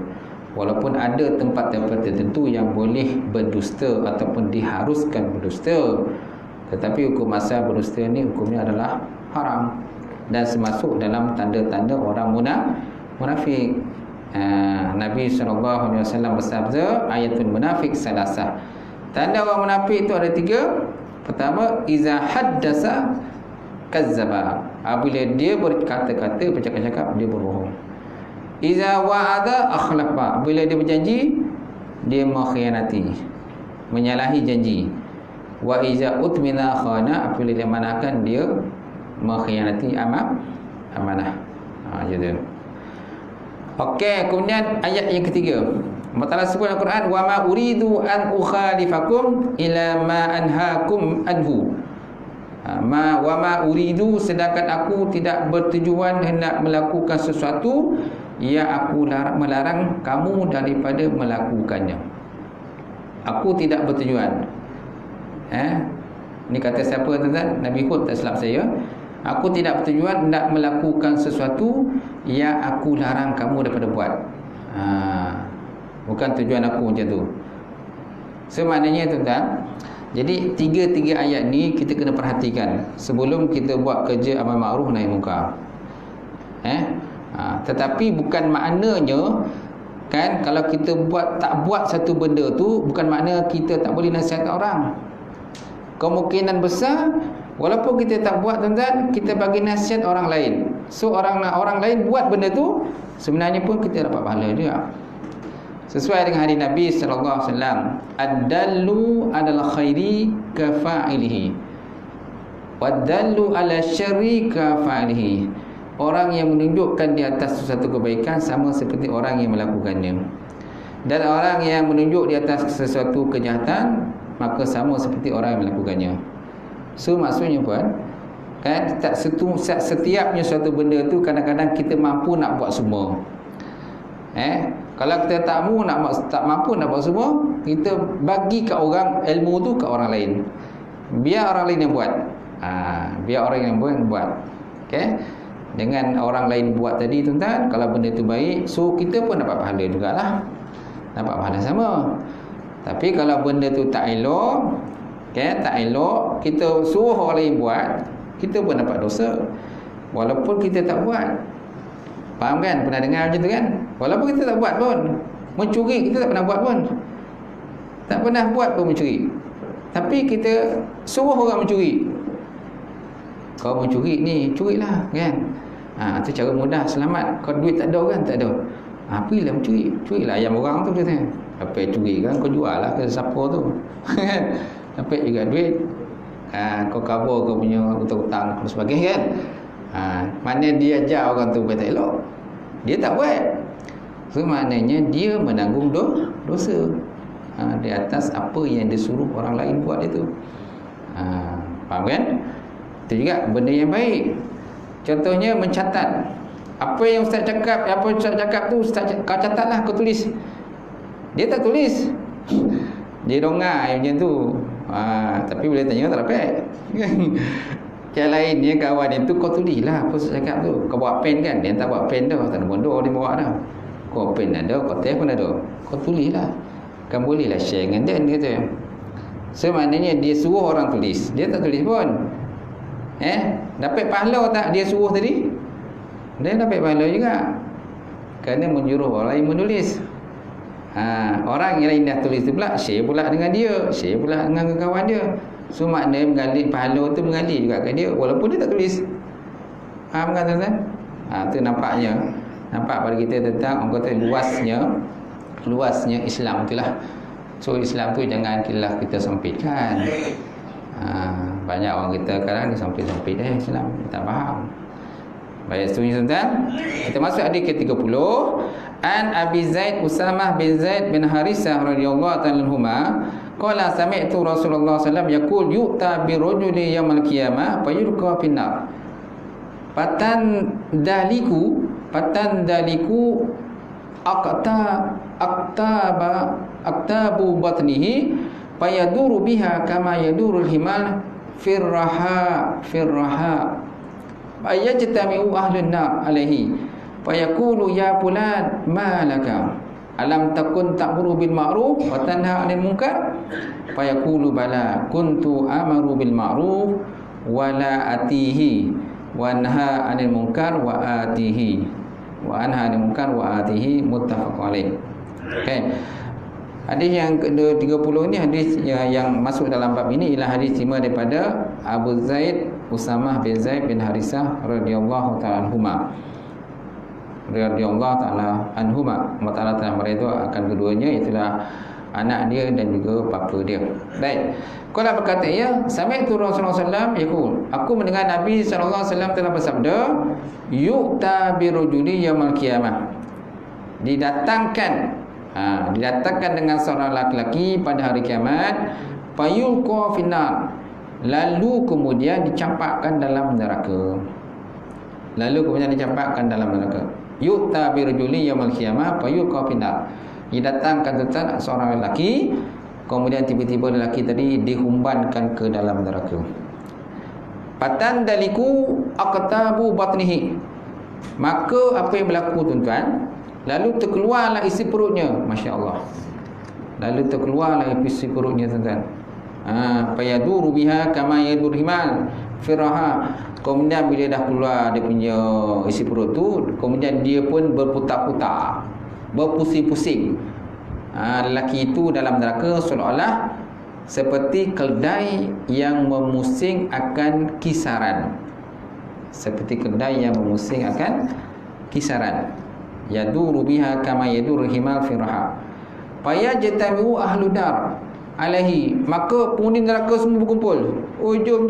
Walaupun ada tempat-tempat tertentu yang boleh berdusta ataupun diharuskan berdusta, tetapi hukum asal berdusta ni hukumnya adalah haram, dan termasuk dalam tanda-tanda orang munafik. Nabi SAW bersabda, ayatul munafik salasah, tanda orang munafik itu ada 3. Pertama, iza haddasa kazzaba, apabila dia berkata-kata, bercakap-cakap, dia berbohong. Iza wa'ada akhlafa, bila dia berjanji, dia mengkhianati, menyalahi janji. Wa iza utmina khana, apabila dia manakan, dia mengkhianati amanah. Gitu. Okey, kemudian ayat yang ketiga, Allah Taala sebut dalam Quran, wa ma uridu an ukhalifakum ila ma anhaakum anhu. Wa ma uridu, sedangkan aku tidak bertujuan hendak melakukan sesuatu yang aku melarang kamu daripada melakukannya. Aku tidak bertujuan. Ini kata siapa tuan-tuan? Nabi Hud, tak silap saya. Aku tidak bertujuan hendak melakukan sesuatu yang aku larang kamu daripada buat. Bukan tujuan aku macam tu. So maknanya tuan-tuan, jadi tiga ayat ni kita kena perhatikan sebelum kita buat kerja amal ma'ruf nahi munkar. Tetapi bukan maknanya kan, kalau kita tak buat satu benda tu, bukan makna kita tak boleh nasihat orang. Kemungkinan besar, walaupun kita tak buat tuan-tuan, kita bagi nasihat orang lain. So orang lain buat benda tu, sebenarnya pun kita dapat pahala juga. Sesuai dengan hadis Nabi sallallahu alaihi wasallam, ad-dallu 'alal khairi ka fa'ilihi, wad-dallu 'ala syarri ka fa'ilihi. Orang yang menunjukkan di atas sesuatu kebaikan sama seperti orang yang melakukannya, dan orang yang menunjuk di atas sesuatu kejahatan maka sama seperti orang yang melakukannya. So maksudnya puan, kan, setiapnya suatu benda tu kadang-kadang kita mampu nak buat semua. Kalau kita tak mampu nak buat semua, kita bagi ke orang ilmu tu ke orang lain. Biar orang lain yang buat. Biar orang yang buat. Okey. Dengan orang lain buat tadi tuan-tuan, kalau benda tu baik, so kita pun dapat pahala jugalah. Dapat pahala sama. Tapi kalau benda tu tak elok, tak elok, kita suruh orang lain buat, kita pun dapat dosa. Walaupun kita tak buat. Faham kan? Pernah dengar macam tu kan? Walaupun kita tak buat pun, mencuri kita tak pernah buat pun. Tak pernah buat pun mencuri. Tapi kita suruh orang mencuri. Kau mencuri ni, curilah kan? Tu cara mudah selamat. Kau duit tak ada kan? Tak ada. Pergilah mencuri. Curilah ayam orang tu katanya. Apa curi kan? Kau jual lah ke siapa tu. Dapat juga duit. Kau cover kau punya hutang-hutang dan sebagainya kan? Mana dia ajar orang tu buat tak elok, dia tak buat. So maknanya dia menanggung dosa di atas apa yang disuruh orang lain buat itu. Faham kan? Itu juga benda yang baik. Contohnya mencatat. Apa yang ustaz cakap, apa ustaz cakap tu ustaz kau catatlah, kau tulis. Dia tak tulis. Dia dongai macam tu. Tapi boleh tanya tak dapat. Yang lainnya kawan itu kau tulislah apa saya cakap tu. Kau bawa pen kan? Dia tak bawa pen dah, tak ada bodoh dia bawa dah. Kau pen ada, kau teh pun ada. Kau tulislah. Kan bolehlah share dengan dia kata. So maknanya dia suruh orang tulis, dia tak tulis pun. Dapat pahala tak dia suruh tadi? Dia dapat pahala juga. Kerana menyuruh orang lain menulis. Orang yang lain dah tulis tu pula share pula dengan dia, share pula dengan kawan dia. So maknanya mengalir pahala tu mengalir juga ke dia walaupun dia tak tulis. Faham kan tuan-tuan? Tu nampaknya, nampak pada kita tentang orang kata luasnya Islam itulah. So Islam tu jangan kita sempitkan. Banyak orang kita kadang dia sempit Islam, dia tak faham. Baik, seterusnya tuan-tuan, kita masuk hadis ke-30. An Abi Zaid Usamah bin Zaid bin Harisah radhiyallahu ta'ala anhuma qala sami'tu Rasulullah sallallahu alaihi wasallam yaqul yu'ta bi rajuli yaumil qiyamah fayulqa finnar patandaliku aktabu batnihi fayaduru biha kama yadurul himal firraha ayajtami'u ahlun nar alaihi fayaqulu ya fulan ma laka alam takun ta'muru bil ma'ruf wa tanha 'anil munkar fayaqulu bala kuntu amaru bil ma'ruf wa la atihi wa anha 'anil munkar wa atihi wa anha 'anil munkar wa atihi muttafaq alaih. Okey. Hadis yang ke-30 ni hadis yang masuk dalam bab ini ialah hadis terima daripada Abu Zaid Usamah bin Zaid bin Harisah radhiyallahu ta'ala anhuma. Radhiyallahu ta'ala anhuma. Allah Ta'ala telah meridha akan keduanya, itulah anak dia dan juga bapa dia. Baik. Qala berkata ya, sami'tu Rasulullah sallallahu alaihi wasallam yaqul, aku mendengar Nabi sallallahu alaihi wasallam telah bersabda, yu'ta bi rajuli yaumil qiyamah. Didatangkan dengan seorang lelaki pada hari kiamat, fayulqa finnar, lalu kemudian dicampakkan dalam neraka. Yu'ta bi rajuli yaumil qiyamah fayulqa finnar. Didatangkan tentang seorang lelaki, kemudian tiba-tiba lelaki tadi dihumbankan ke dalam neraka. Patandaliku aqtabu batnihi. Maka apa yang berlaku tuan-tuan? Lalu terkeluarlah isi perutnya, masya-Allah. Lalu terkeluarlah isi perutnya tuan-tuan. Fayaduru biha kama yadur himal firaha. Kemudian bila dah keluar dia punya isi perut tu, kemudian dia pun berputar-putar, berpusing-pusing. Lelaki itu dalam neraka seolah-olah seperti keldai yang memusing akan kisaran. Seperti keldai yang memusing akan kisaran. Yaduru biha kama yadur himal firaha. Fayajtami'u ahlu nar alaihi. Maka penghuni neraka semua berkumpul. Oh, jom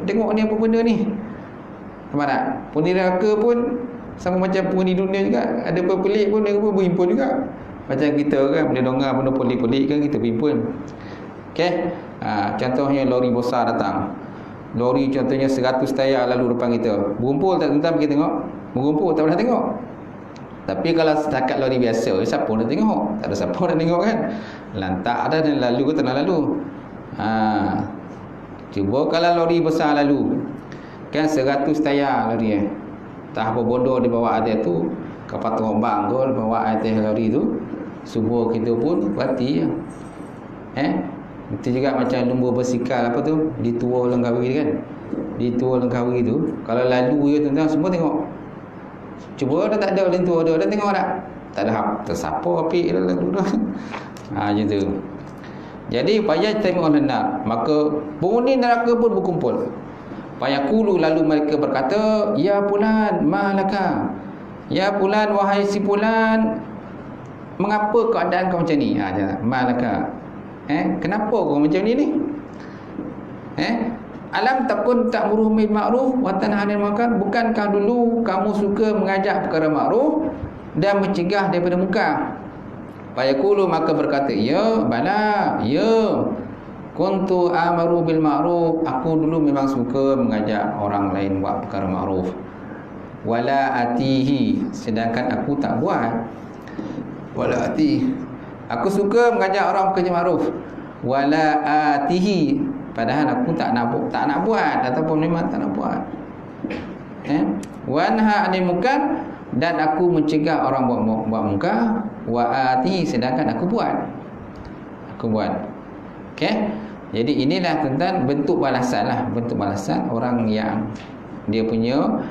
tengok ni apa benda ni. Nampak tak? Penghuni neraka pun sama macam penghuni dunia juga. Ada apa pelik pun mereka pun berhimpun juga. Macam kita kan, bila dengar benda pelik-pelik kan kita berhimpun. Okey. Contohnya lori besar datang. Lori contohnya 100 tayar lalu depan kita. Berkumpul tak tuan-tuan kita tengok? Berkumpul tak pernah tengok. Tapi kalau setakat lori biasa, siapa nak tengok? Tak ada siapa nak tengok kan? Lantak dah dan lalu ke tak nak lalu. Cuba kalau lori besar lalu, kan 100 tayar lori tak apa bodoh di bawah atas tu, kapal terombang tu bawa atas lori tu, subuh kita pun berhati itu juga macam lembu bersikal apa tu, ditua Langkawi kan, ditua Langkawi tu kalau lalu je tuan-tuan semua tengok. Cuba dah tak ada orang tua dah tengok tak ada tersiapa api dah lalu dah. Macam tu. Jadi payah tengok hendak, maka penghuni neraka pun berkumpul. Fayaqulu, lalu mereka berkata, ya fulan malaka, ya fulan, wahai si fulan, mengapa keadaan kau macam ni? Malaka, kenapa kau macam ni? Alam takun ta'muru bil ma'ruf wa tanha 'anil munkar, bukankah dulu kamu suka mengajak perkara ma'ruf dan mencegah daripada munkar? Fayaqulu, maka berkata, ya bala, ya kuntu amaru bil ma'ruf, aku dulu memang suka mengajak orang lain buat perkara ma'ruf. Wala atihi, sedangkan aku tak buat. Wala atihi, aku suka mengajak orang bekerja ma'ruf. Wala atihi, padahal aku tak nak buat ataupun memang tak nak buat. Wanha 'anil munkar, dan aku mencegah orang buat munkar. Wa atihi, sedangkan aku buat. Okey. Jadi inilah tentang bentuk balasan orang yang dia punya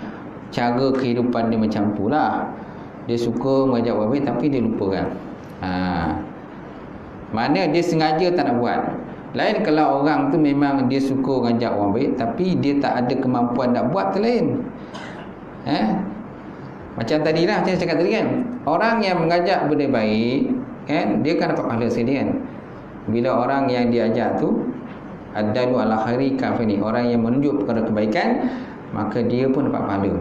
cara kehidupan dia macam tu lah. Dia suka mengajak buat baik tapi dia lupakan. Mana dia sengaja tak nak buat. Lain kalau orang tu memang dia suka mengajak orang baik tapi dia tak ada kemampuan nak buat tu lain. Macam tadilah saya cakap tadi kan, orang yang mengajak benda baik kan, dia kan dapat pahala sekali kan. Bila orang yang diajak tu adalu ala khairi kafani, orang yang menunjuk kepada kebaikan, maka dia pun dapat pahala.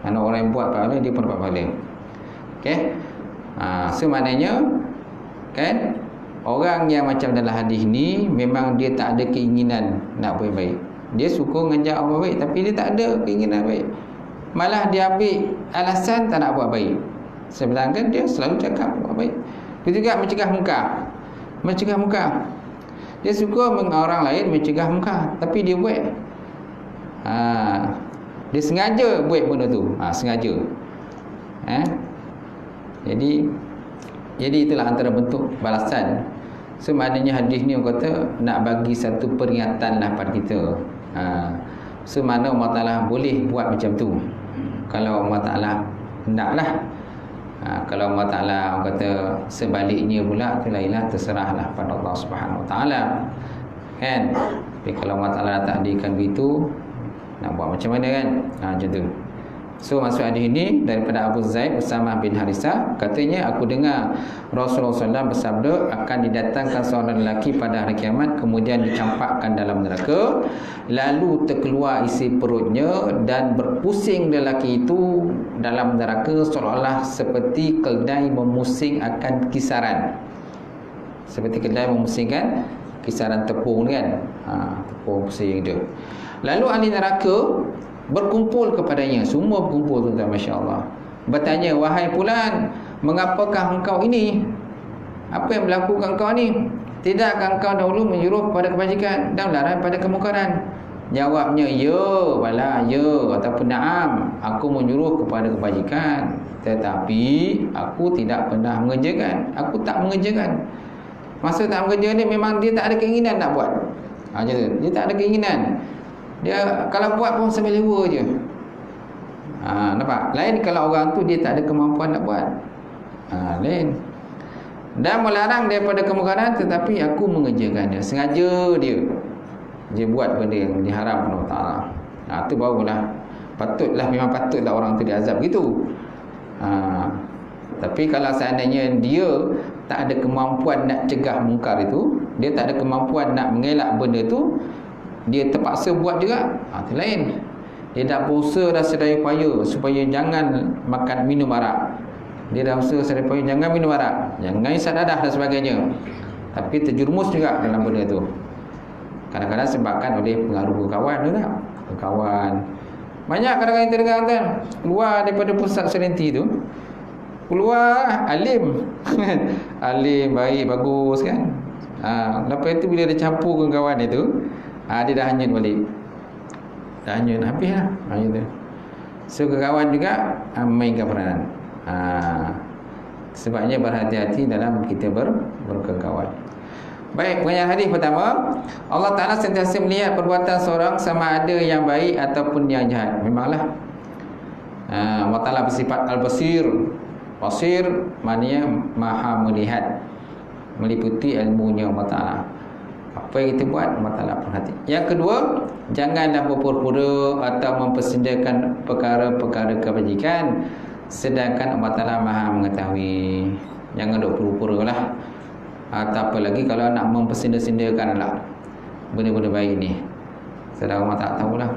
Mana orang yang buat pahala, dia pun dapat pahala. Okey. So maknanya kan, orang yang macam dalam hadis ni memang dia tak ada keinginan nak buat baik. Dia suka ngajak orang baik tapi dia tak ada keinginan baik. Malah dia ambil alasan tak nak buat baik. Sedangkan dia selalu cakap buat baik. Dia juga mencegah munkar. Dia suka orang lain mencegah munkar tapi dia buat. Dia sengaja buat benda tu. Sengaja. Jadi itulah antara bentuk balasan. So maknanya hadis ni orang kata nak bagi satu peringatan lah pada kita. So mana Allah Ta'ala boleh buat macam tu kalau Allah Ta'ala naklah. Kalau Allah Ta'ala orang kata sebaliknya pula, tu lainlah, terserahlah pada Allah Subhanahu Wa Ta'ala kan. Tapi kalau Allah Ta'ala takdirkan begitu, nak buat macam mana kan. Macam tu. So masuk hadis ini daripada Abu Zaid Usamah bin Harisah, katanya aku dengar Rasulullah SAW bersabda, akan didatangkan seorang lelaki pada hari kiamat, kemudian dicampakkan dalam neraka, lalu terkeluar isi perutnya dan berpusing lelaki itu dalam neraka seolah-olah seperti keldai memusing akan kisaran. Seperti keldai memusingkan kisaran tepung kan. Tepung pusing dia. Lalu ahli neraka berkumpul kepadanya, semua berkumpul tuan-tuan, masya-Allah. Bertanya, wahai fulan, mengapakah engkau ini? Apa yang berlaku kat engkau ni? Tidakkah engkau dahulu menyuruh kepada kebajikan dan melarang pada kemungkaran? Jawabnya, ya bala, ya ataupun na'am, aku menyuruh kepada kebajikan, tetapi aku tidak pernah mengerjakan. Aku tak mengerjakan. Masa tak mengerjakan ni memang dia tak ada keinginan nak buat. Macam tu. Dia tak ada keinginan. Dia kalau buat pun sambil lewa je. Nampak? Lain kalau orang tu dia tak ada kemampuan nak buat. Lain. Dan melarang daripada kemungkaran, tetapi aku mengerjakannya. Sengaja dia buat benda yang diharamkan Allah Ta'ala. Itu barulah memang patutlah orang tu diazab gitu. Tapi kalau seandainya dia tak ada kemampuan nak cegah mungkar itu, dia tak ada kemampuan nak mengelak benda tu, dia terpaksa buat juga, itu lain. Dia dah berusaha dah sedaya upaya supaya jangan makan minum arak. Dia dah usaha sedaya upaya jangan minum arak, jangan isap dadah dan sebagainya, tapi terjerumus juga dalam benda tu. Kadang-kadang sebabkan oleh pengaruh kawan tu tak? Kawan. Banyak kadang-kadang kita dengar kan, keluar daripada pusat serenti tu, keluar alim. Alim, baik, bagus kan. Lepas itu bila dia campur dengan kawan itu, Dia dah hanyut balik. Dah hanyut, habis lah. Gitu. So kawan juga mainkan peranan. Sebabnya berhati-hati dalam kita berkawan. Baik, pengajaran hadis pertama, Allah Ta'ala sentiasa melihat perbuatan seorang sama ada yang baik ataupun yang jahat. Memanglah Allah Ta'ala bersifat Al-Basir. Basir maknanya maha melihat, meliputi ilmunya Allah Ta'ala. Apa yang kita buat, Allah Ta'ala perhati. Yang kedua, janganlah berpura-pura atau mempersendakan perkara-perkara kebajikan sedangkan Allah Ta'ala maha mengetahui. Jangan duk pura-pura lah. Atau apa lagi kalau nak mempersendakan lah benda-benda baik ni, sedang Allah tak tahulah.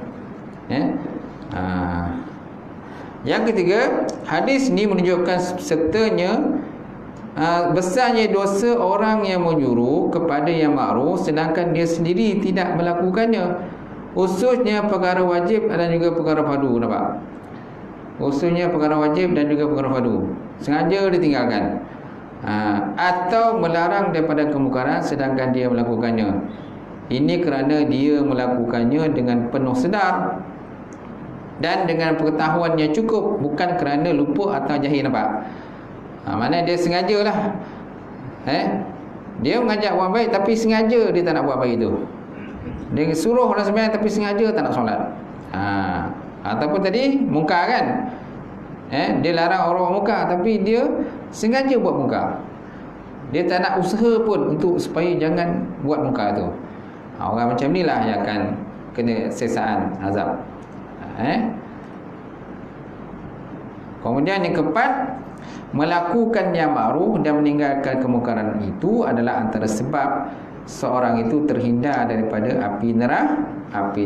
Yang ketiga, hadis ni menunjukkan sertanya besarnya dosa orang yang menyuruh kepada yang makruf sedangkan dia sendiri tidak melakukannya. Khususnya perkara wajib dan juga perkara fardu. Nampak? Khususnya perkara wajib dan juga perkara fardu, sengaja ditinggalkan. Atau melarang daripada kemungkaran sedangkan dia melakukannya. Ini kerana dia melakukannya dengan penuh sedar dan dengan pengetahuannya cukup, bukan kerana lupa atau jahil. Nampak? Mana dia sengajalah. Dia mengajak buat baik tapi sengaja dia tak nak buat baik itu. Dia suruh orang sembahyang tapi sengaja tak nak solat. Ataupun tadi mungkar kan. Dia larang orang mungkar tapi dia sengaja buat mungkar. Dia tak nak usaha pun untuk supaya jangan buat mungkar tu. Orang macam ni lah yang akan kena sesaan azab. Kemudian yang keempat, melakukan yang ma'ruf dan meninggalkan kemungkaran itu adalah antara sebab seorang itu terhindar daripada api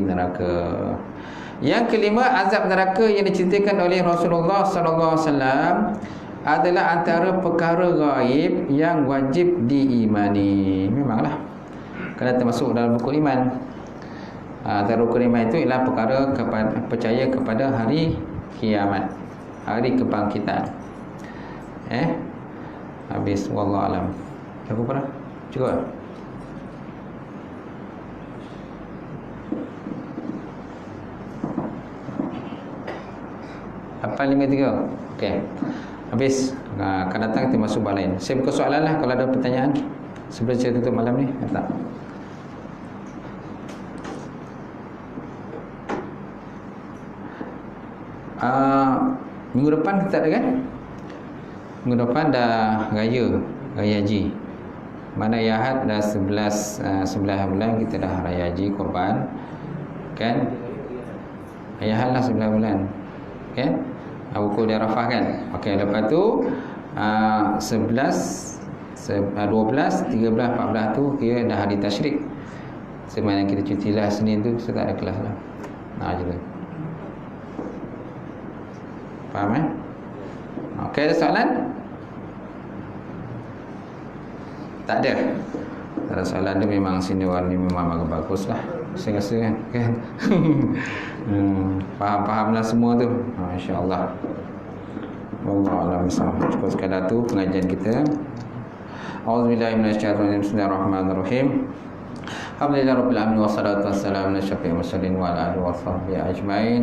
neraka. Yang kelima, azab neraka yang diceritakan oleh Rasulullah sallallahu alaihi wasallam adalah antara perkara gaib yang wajib diimani. Memanglah kena termasuk dalam rukun iman. Antara rukun iman itu ialah perkara percaya kepada hari kiamat, hari kebangkitan. Habis, wallahu alam. Cukup dah? Cukup. Hafal 53. Okey. Habis. Akan datang kita masuk bab lain. Saya buka soalan lah kalau ada pertanyaan sebelum saya tutup malam ni. Tak. Minggu depan kita ada kan? Minggu depan dah raya haji. Mana Ahad dah 11 bulan kita dah raya haji Korban. Kan? Ahad lah 11 bulan. Kan? Wukuf di Arafah kan. Okey, lepas tu 11 12 13 14 tu kira dah hari tasyrik. Semalam kita cuti lah, Senin tu kita tak ada kelas lah. Macam tu. Faham Okey, ada soalan? Tak ada. Tak ada soalan tu, memang senior ni memang bagus lah. Saya rasa kan. Faham-fahamlah semua tu. Insya-Allah. Wallahu a'lam. Cukup sekadar tu pengajian kita. Auzubillahi minasyaitonir rajim. Bismillahirrahmanirrahim. Alhamdulillahirabbil alamin wassalatu wassalamu ala asyrafil mursalin wa ala alihi washabbihi ajmain.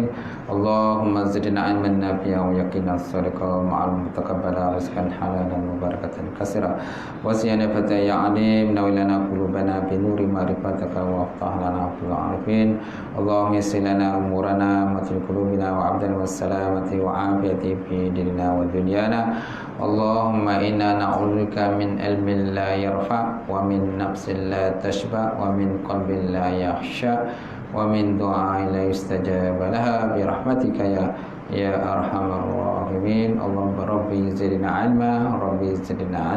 Allahumma zidna ilman nafi'an wa yaqinan sadiqan wa ma'al mutaqabbala rizqan halalan mubarakatan katsira wa ziyanatan ya alim nawilana qulubana bi nuri ma'rifataka wa aftah lana fil arifin. Allahumma yassir lana umurana matil qulubina wa abdan wassalamati wa afiyati fi dinina wa dunyana. Allahumma inna na'udzubika min ilmin la yarfa wa min nafsin la tashba wa min qalbin la yakhsha wa min du'ain la yustajaba laha bi rahmatika ya arhamar rahimin. Allahumma rabbi zidna ilma rabbi zidna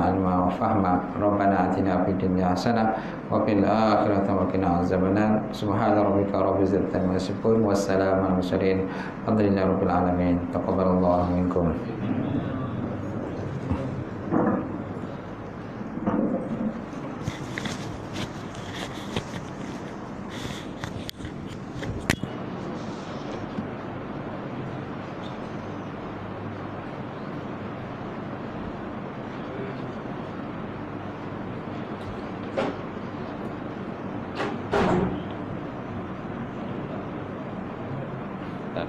ilma wa fahma. Rabbana atina fid dunya hasanah wa fil akhirati qina azabannar. Subhana rabbika rabbil izzati amma yasifun wa salamun alal mursalin alhamdulillahi rabbil alamin. Taqabbalallahu minkum. Tak.